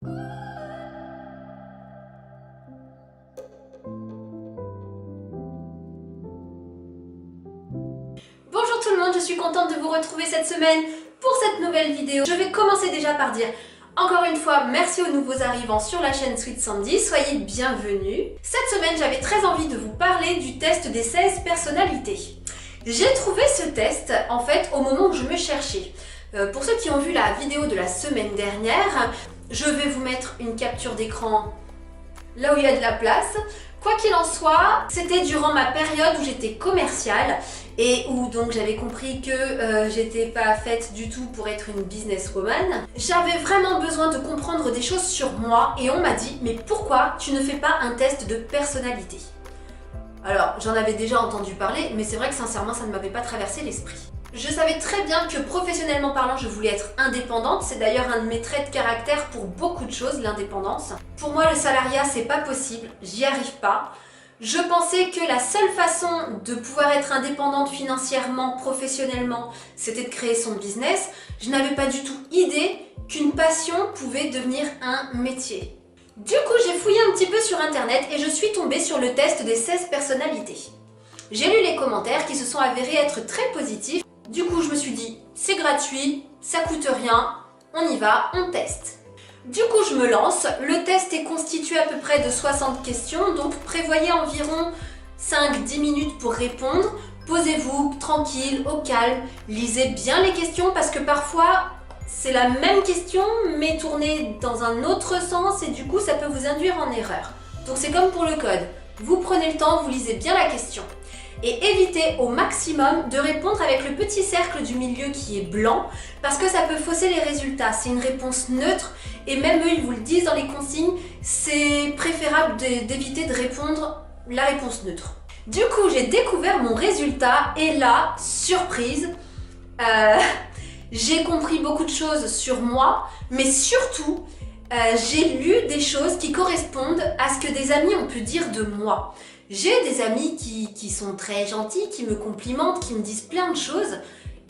Bonjour tout le monde, je suis contente de vous retrouver cette semaine pour cette nouvelle vidéo. Je vais commencer déjà par dire encore une fois merci aux nouveaux arrivants sur la chaîne Sweet Sandy, soyez bienvenus. Cette semaine j'avais très envie de vous parler du test des 16 personnalités. J'ai trouvé ce test en fait au moment où je me cherchais. Pour ceux qui ont vu la vidéo de la semaine dernière, je vais vous mettre une capture d'écran là où il y a de la place. Quoi qu'il en soit, c'était durant ma période où j'étais commerciale et où donc j'avais compris que j'étais pas faite du tout pour être une businesswoman. J'avais vraiment besoin de comprendre des choses sur moi et on m'a dit mais pourquoi tu ne fais pas un test de personnalité? Alors j'en avais déjà entendu parler mais c'est vrai que sincèrement ça ne m'avait pas traversé l'esprit. Je savais très bien que professionnellement parlant, je voulais être indépendante. C'est d'ailleurs un de mes traits de caractère pour beaucoup de choses, l'indépendance. Pour moi, le salariat, c'est pas possible. J'y arrive pas. Je pensais que la seule façon de pouvoir être indépendante financièrement, professionnellement, c'était de créer son business. Je n'avais pas du tout idée qu'une passion pouvait devenir un métier. Du coup, j'ai fouillé un petit peu sur internet et je suis tombée sur le test des 16 personnalités. J'ai lu les commentaires qui se sont avérés être très positifs. Du coup, je me suis dit, c'est gratuit, ça coûte rien, on y va, on teste. Du coup, je me lance. Le test est constitué à peu près de 60 questions, donc prévoyez environ 5-10 minutes pour répondre. Posez-vous tranquille, au calme, lisez bien les questions parce que parfois, c'est la même question mais tournée dans un autre sens et du coup, ça peut vous induire en erreur. Donc c'est comme pour le code. Vous prenez le temps, vous lisez bien la question. Et évitez au maximum de répondre avec le petit cercle du milieu qui est blanc parce que ça peut fausser les résultats. C'est une réponse neutre et même eux ils vous le disent dans les consignes, c'est préférable d'éviter de répondre la réponse neutre. Du coup j'ai découvert mon résultat et là, surprise, j'ai compris beaucoup de choses sur moi mais surtout j'ai lu des choses qui correspondent à ce que des amis ont pu dire de moi. J'ai des amis qui sont très gentils, qui me complimentent, qui me disent plein de choses.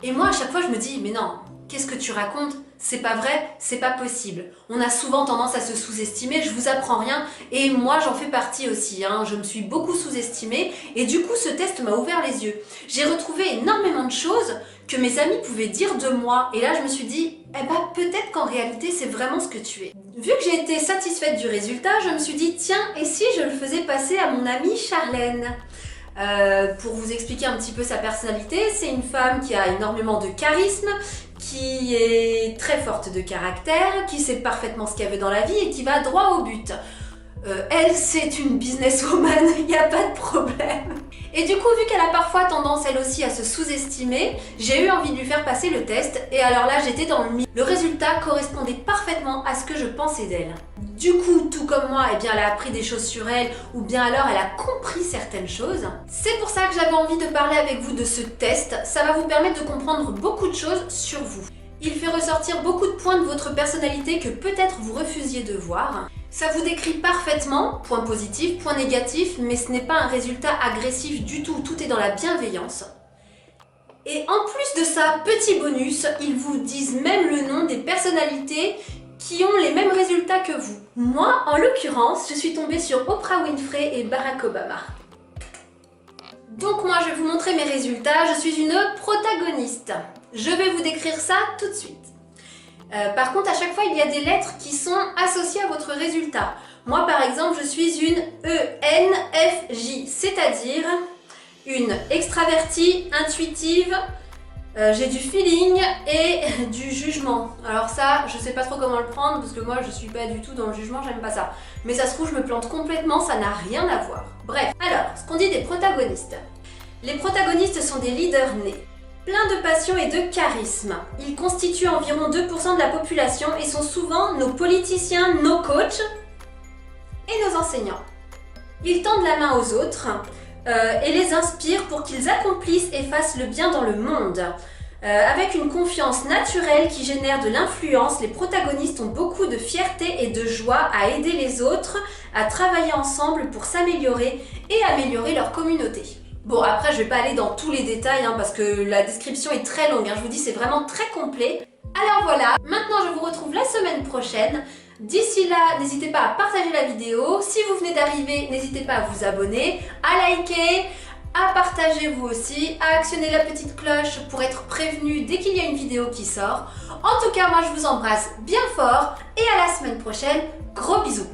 Et moi, à chaque fois, je me dis, mais non, qu'est-ce que tu racontes? C'est pas vrai, c'est pas possible. On a souvent tendance à se sous-estimer, je vous apprends rien. Et moi, j'en fais partie aussi, hein. Je me suis beaucoup sous-estimée. Et du coup, ce test m'a ouvert les yeux. J'ai retrouvé énormément de choses que mes amis pouvaient dire de moi. Et là, je me suis dit, eh ben, peut-être qu'en réalité, c'est vraiment ce que tu es. Vu que j'ai été satisfaite du résultat, je me suis dit, tiens, et si je le faisais passer à mon amie Charlène? Pour vous expliquer un petit peu sa personnalité, c'est une femme qui a énormément de charisme, qui est très forte de caractère, qui sait parfaitement ce qu'elle veut dans la vie et qui va droit au but. Elle, c'est une businesswoman, il n'y a pas de problème. Et du coup, vu qu'elle a parfois tendance, elle aussi, à se sous-estimer, j'ai eu envie de lui faire passer le test. Et alors là, j'étais dans le milieu. Le résultat correspondait parfaitement à ce que je pensais d'elle. Du coup, tout comme moi, eh bien, elle a appris des choses sur elle, ou bien alors elle a compris certaines choses. C'est pour ça que j'avais envie de parler avec vous de ce test. Ça va vous permettre de comprendre beaucoup de choses sur vous. Il fait ressortir beaucoup de points de votre personnalité que peut-être vous refusiez de voir. Ça vous décrit parfaitement, point positif, point négatif, mais ce n'est pas un résultat agressif du tout, tout est dans la bienveillance. Et en plus de ça, petit bonus, ils vous disent même le nom des personnalités qui ont les mêmes résultats que vous. Moi, en l'occurrence, je suis tombée sur Oprah Winfrey et Barack Obama. Donc moi, je vais vous montrer mes résultats, je suis une protagoniste. Je vais vous décrire ça tout de suite. Par contre, à chaque fois, il y a des lettres qui sont associées à votre résultat. Moi, par exemple, je suis une ENFJ, c'est-à-dire une extravertie, intuitive, j'ai du feeling et du jugement. Alors ça, je sais pas trop comment le prendre parce que moi, je suis pas du tout dans le jugement, j'aime pas ça. Mais ça se trouve, je me plante complètement, ça n'a rien à voir. Bref, alors, ce qu'on dit des protagonistes. Les protagonistes sont des leaders nés. Plein de passion et de charisme. Ils constituent environ 2% de la population et sont souvent nos politiciens, nos coachs et nos enseignants. Ils tendent la main aux autres et les inspirent pour qu'ils accomplissent et fassent le bien dans le monde. Avec une confiance naturelle qui génère de l'influence, les protagonistes ont beaucoup de fierté et de joie à aider les autres, à travailler ensemble pour s'améliorer et améliorer leur communauté. Bon, après, je vais pas aller dans tous les détails parce que la description est très longue. Je vous dis, c'est vraiment très complet. Alors voilà, maintenant je vous retrouve la semaine prochaine D'ici là, n'hésitez pas à partager la vidéo. Si vous venez d'arriver, n'hésitez pas à vous abonner, à liker, à partager vous aussi, à actionner la petite cloche pour être prévenu dès qu'il y a une vidéo qui sort. En tout cas, moi je vous embrasse bien fort et à la semaine prochaine. Gros bisous.